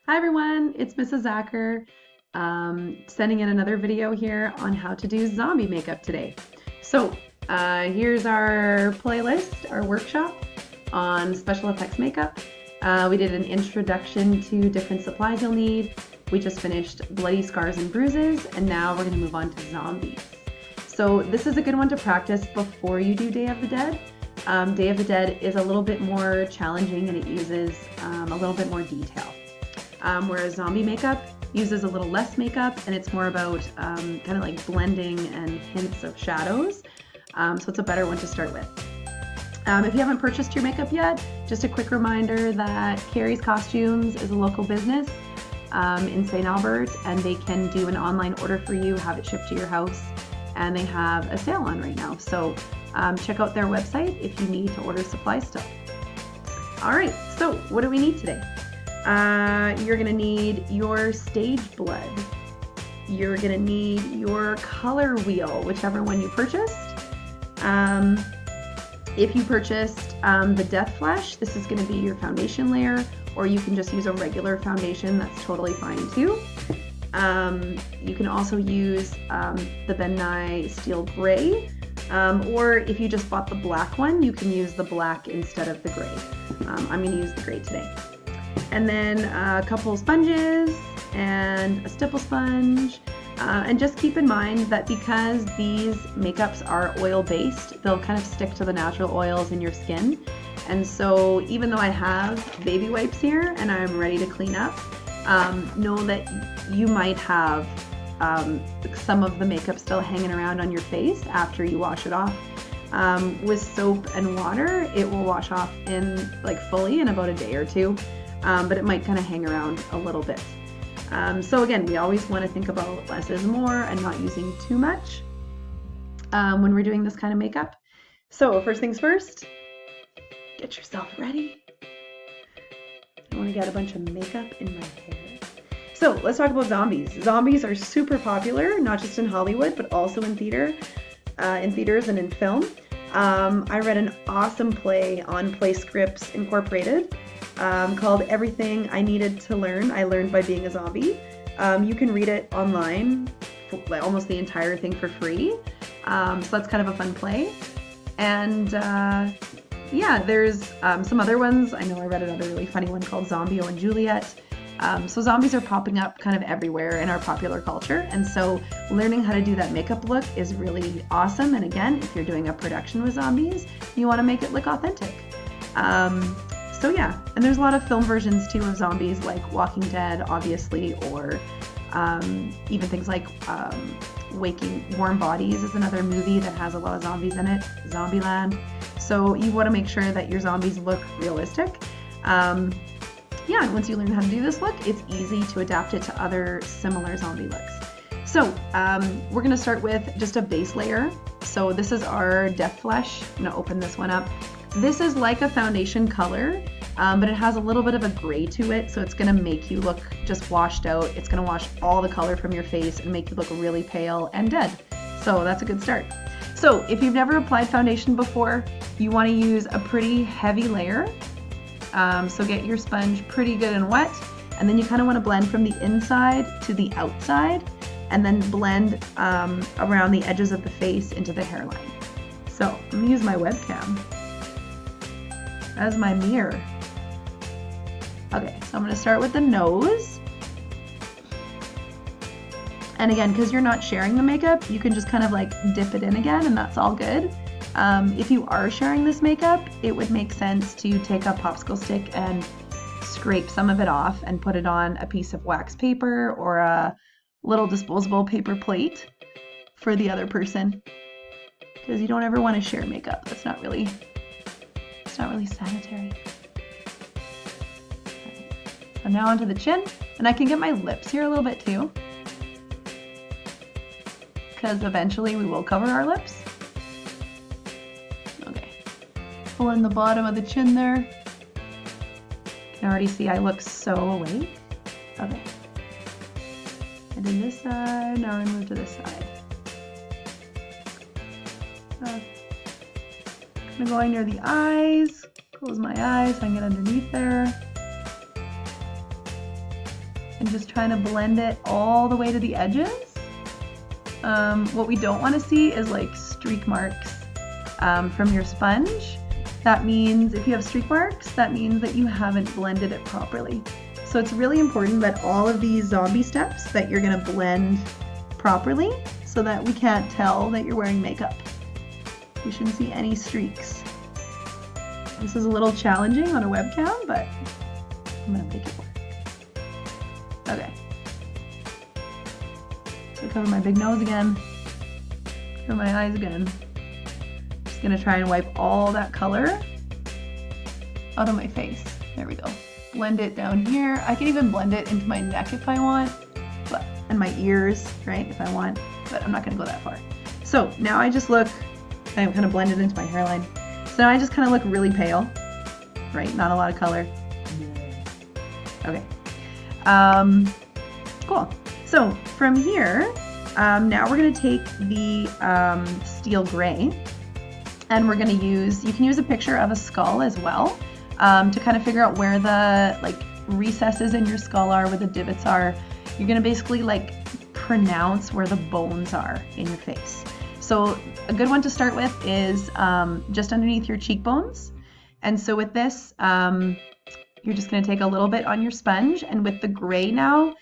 Hi everyone, it's Mrs. Acker, sending in another video here on how to do zombie makeup today. So here's our playlist, our workshop on special effects makeup. We did an introduction to different supplies you'll need. We just finished bloody scars and bruises, and now we're going to move on to zombies. So this is a good one to practice before you do Day of the Dead. Day of the Dead is a little bit more challenging and it uses a little bit more detail. Whereas zombie makeup uses a little less makeup and it's more about kind of like blending and hints of shadows. So it's a better one to start with. If you haven't purchased your makeup yet, just a quick reminder that Carrie's Costumes is a local business in St. Albert, and they can do an online order for you, have it shipped to your house, and they have a sale on right now. So check out their website if you need to order supplies still. All right, so what do we need today? You're gonna need your stage blood. You're gonna need your color wheel, whichever one you purchased. If you purchased the Death Flesh, this is gonna be your foundation layer, or you can just use a regular foundation, that's totally fine too. You can also use the Ben Nye Steel Gray, or if you just bought the black one, you can use the black instead of the gray. I'm gonna use the gray today. And then a couple sponges and a stipple sponge. And just keep in mind that because these makeups are oil-based, they'll kind of stick to the natural oils in your skin. And so even though I have baby wipes here and I'm ready to clean up, know that you might have some of the makeup still hanging around on your face after you wash it off. With soap and water, it will wash off fully in about a day or two. But it might kind of hang around a little bit. So again, we always want to think about less is more and not using too much when we're doing this kind of makeup. So first things first, get yourself ready. I want to get a bunch of makeup in my hair. So let's talk about zombies. Zombies are super popular, not just in Hollywood, but also in theaters and in film. I read an awesome play on Play Scripts Incorporated. Called Everything I Needed to Learn, I Learned by Being a Zombie. You can read it online, almost the entire thing for free. So that's kind of a fun play. And yeah, there's some other ones. I know I read another really funny one called Zombio and Juliet. So zombies are popping up kind of everywhere in our popular culture. And so learning how to do that makeup look is really awesome. And again, if you're doing a production with zombies, you want to make it look authentic. So yeah, and there's a lot of film versions too of zombies, like Walking Dead, obviously, or even things like Warm Bodies is another movie that has a lot of zombies in it, Zombieland. So you want to make sure that your zombies look realistic. Yeah, and once you learn how to do this look, it's easy to adapt it to other similar zombie looks. So we're going to start with just a base layer. So this is our Death Flesh. I'm going to open this one up. This is like a foundation color, but it has a little bit of a gray to it, so it's gonna make you look just washed out. It's gonna wash all the color from your face and make you look really pale and dead. So that's a good start. So if you've never applied foundation before, you wanna use a pretty heavy layer. So get your sponge pretty good and wet, and then you kinda wanna blend from the inside to the outside, and then blend around the edges of the face into the hairline. So I'm gonna use my webcam as my mirror. Okay, so I'm gonna start with the nose. And again, because you're not sharing the makeup, you can just kind of like dip it in again and that's all good. If you are sharing this makeup, it would make sense to take a popsicle stick and scrape some of it off and put it on a piece of wax paper or a little disposable paper plate for the other person. Because you don't ever want to share makeup. It's not really sanitary. So now onto the chin, and I can get my lips here a little bit too, because eventually we will cover our lips. Okay, pull in the bottom of the chin there. You can already see I look so awake. Okay, I did this side, now we're gonna move to this side. I'm going near the eyes, close my eyes so I can get underneath there. and just trying to blend it all the way to the edges. What we don't want to see is like streak marks from your sponge. That means if you have streak marks, that means that you haven't blended it properly. So it's really important that all of these zombie steps that you're gonna blend properly so that we can't tell that you're wearing makeup. You shouldn't see any streaks. This is a little challenging on a webcam, but I'm gonna make it work. Okay. So cover my big nose again. Cover my eyes again. Just gonna try and wipe all that color out of my face. There we go. Blend it down here. I can even blend it into my neck if I want, but and my ears, right, if I want, but I'm not gonna go that far. So now I just look, I kind of blend it into my hairline. So now I just kind of look really pale, right? Not a lot of color. Okay. Cool. So from here, now we're going to take the steel gray, and we're going to use, you can use a picture of a skull as well to kind of figure out where the like recesses in your skull are, where the divots are. You're going to basically like pronounce where the bones are in your face. So a good one to start with is just underneath your cheekbones. And so with this, you're just going to take a little bit on your sponge, and with the gray now,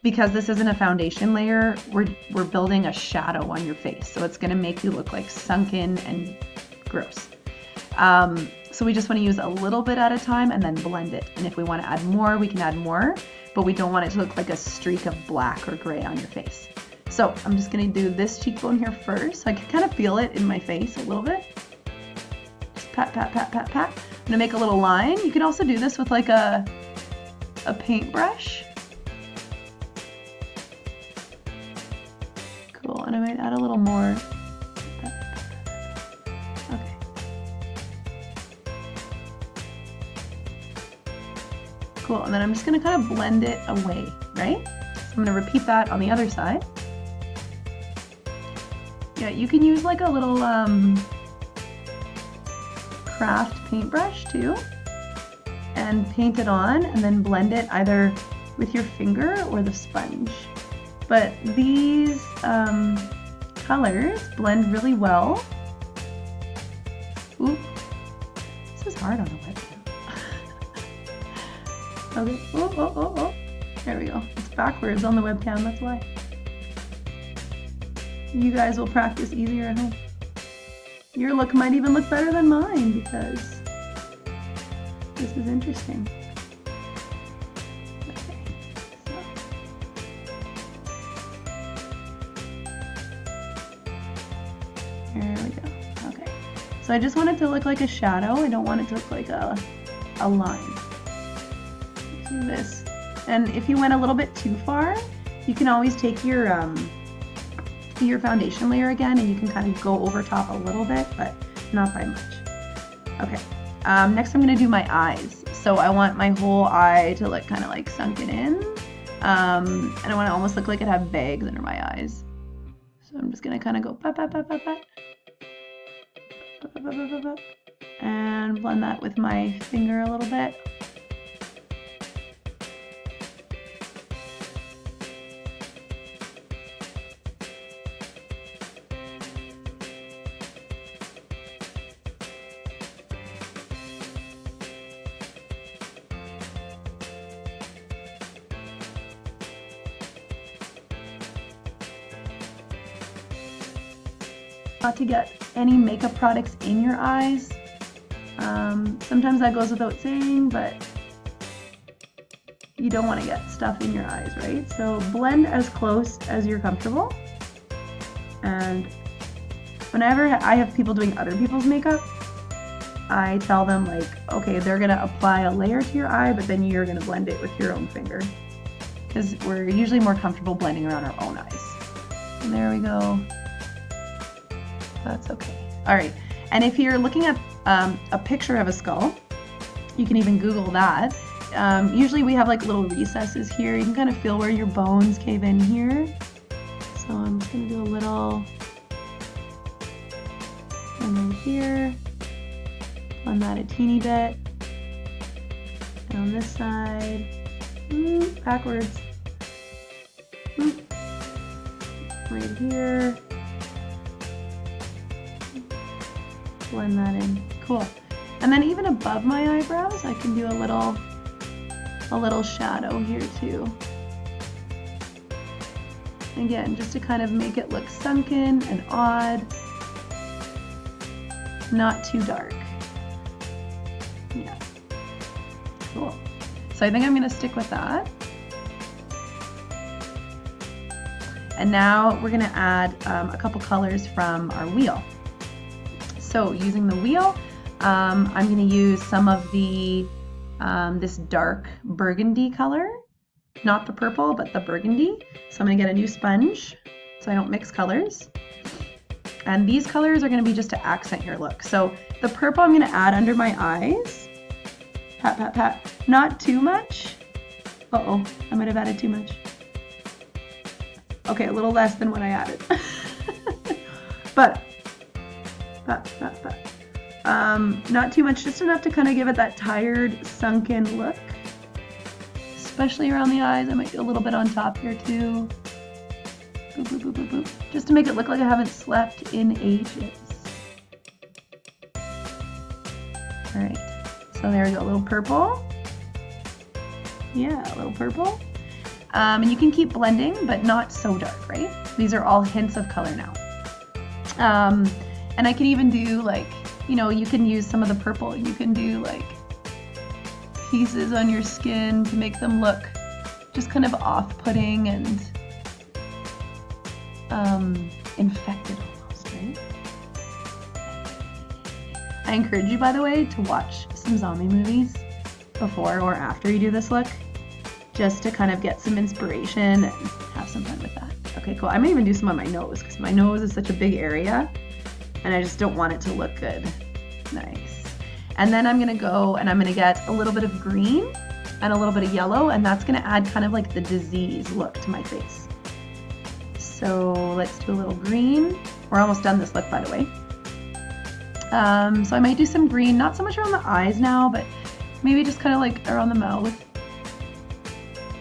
because this isn't a foundation layer, we're building a shadow on your face. So it's going to make you look like sunken and gross. So we just want to use a little bit at a time and then blend it. And if we want to add more, we can add more, but we don't want it to look like a streak of black or gray on your face. So I'm just going to do this cheekbone here first. So I can kind of feel it in my face a little bit. Just pat, pat, pat, pat, pat. I'm going to make a little line. You can also do this with like a paintbrush. Cool, and I might add a little more. Okay. Cool, and then I'm just going to kind of blend it away, right? So I'm going to repeat that on the other side. Yeah, you can use like a little craft paintbrush too, and paint it on and then blend it either with your finger or the sponge. But these colors blend really well. Ooh, this is hard on a webcam. Okay, oh. There we go. It's backwards on the webcam, that's why. You guys will practice easier at home. Your look might even look better than mine because this is interesting. Okay, so. There we go. Okay. So I just want it to look like a shadow. I don't want it to look like a line. Do this. And if you went a little bit too far, you can always take your foundation layer again, and you can kind of go over top a little bit, but not by much. Okay, next I'm going to do my eyes. So I want my whole eye to look kind of like sunken in, and I want to almost look like it have bags under my eyes. So I'm just going to kind of go pat, pat, pat, pat, pat. Pat, pat, pat, pat, pat, pat. And blend that with my finger a little bit. Not to get any makeup products in your eyes. Sometimes that goes without saying, but you don't want to get stuff in your eyes, right? So blend as close as you're comfortable. And whenever I have people doing other people's makeup, I tell them like, okay, they're gonna apply a layer to your eye, but then you're gonna blend it with your own finger, because we're usually more comfortable blending around our own eyes. And there we go. That's okay. All right, and if you're looking at a picture of a skull, you can even Google that. Usually we have like little recesses here. You can kind of feel where your bones cave in here. So I'm just gonna do a little, and then here, blend that a teeny bit. And on this side, backwards. Right here. Blend that in. Cool. And then even above my eyebrows, I can do a little shadow here too. Again, just to kind of make it look sunken and odd. Not too dark. Yeah. Cool. So I think I'm gonna stick with that. And now we're gonna add a couple colors from our wheel. So using the wheel, I'm gonna use some of the this dark burgundy color, not the purple, but the burgundy. So I'm gonna get a new sponge so I don't mix colors. And these colors are gonna be just to accent your look. So the purple I'm gonna add under my eyes. Pat, pat, pat. Not too much. Uh-oh, I might have added too much. Okay, a little less than what I added. But, not too much, just enough to kind of give it that tired, sunken look. Especially around the eyes. I might do a little bit on top here too. Boop, boop, boop, boop, boop. Just to make it look like I haven't slept in ages. All right, so there we go, a little purple. Yeah, a little purple. And you can keep blending, but not so dark, right? These are all hints of color now. And I can even do like, you know, you can use some of the purple. You can do like pieces on your skin to make them look just kind of off-putting and infected almost, right? I encourage you, by the way, to watch some zombie movies before or after you do this look, just to kind of get some inspiration and have some fun with that. Okay, cool. I may even do some on my nose because my nose is such a big area and I just don't want it to look good. Nice. And then I'm gonna go and I'm gonna get a little bit of green and a little bit of yellow, and that's gonna add kind of like the disease look to my face. So let's do a little green. We're almost done this look, by the way. So I might do some green, not so much around the eyes now, but maybe just kind of like around the mouth.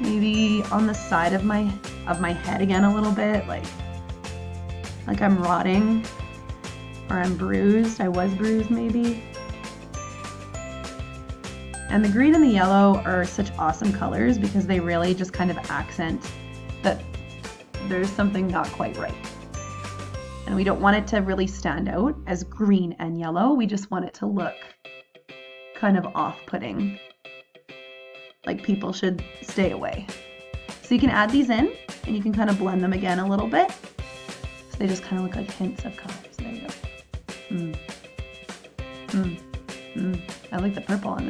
Maybe on the side of my head again a little bit, like I'm rotting or I'm bruised. I was bruised maybe. And the green and the yellow are such awesome colors because they really just kind of accent that there's something not quite right. And we don't want it to really stand out as green and yellow. We just want it to look kind of off-putting, like people should stay away. So you can add these in and you can kind of blend them again a little bit. So they just kind of look like hints of colors. There you go. I like the purple on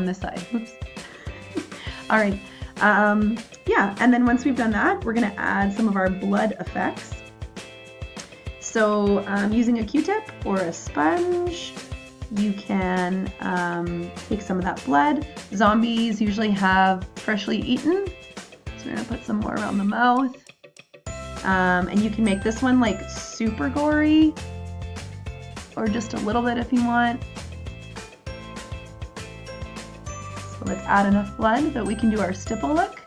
this side. Oops. All right. Yeah, and then once we've done that, we're gonna add some of our blood effects. So using a Q-tip or a sponge, you can take some of that blood. Zombies usually have freshly eaten, so we're gonna put some more around the mouth. And you can make this one like super gory, or just a little bit if you want. So let's add enough blood that we can do our stipple look.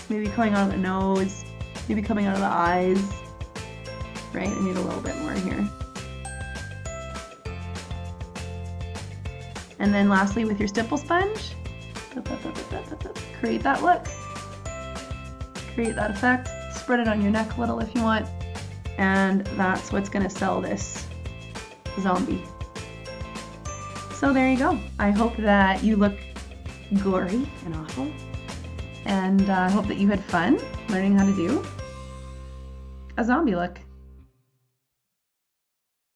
Maybe coming out of the nose, maybe coming out of the eyes. Right, I need a little bit more here. And then lastly, with your stipple sponge, create that look. Create that effect. Spread it on your neck a little if you want. And that's what's gonna sell this zombie. So there you go. I hope that you look gory and awful. And I hope that you had fun learning how to do a zombie look.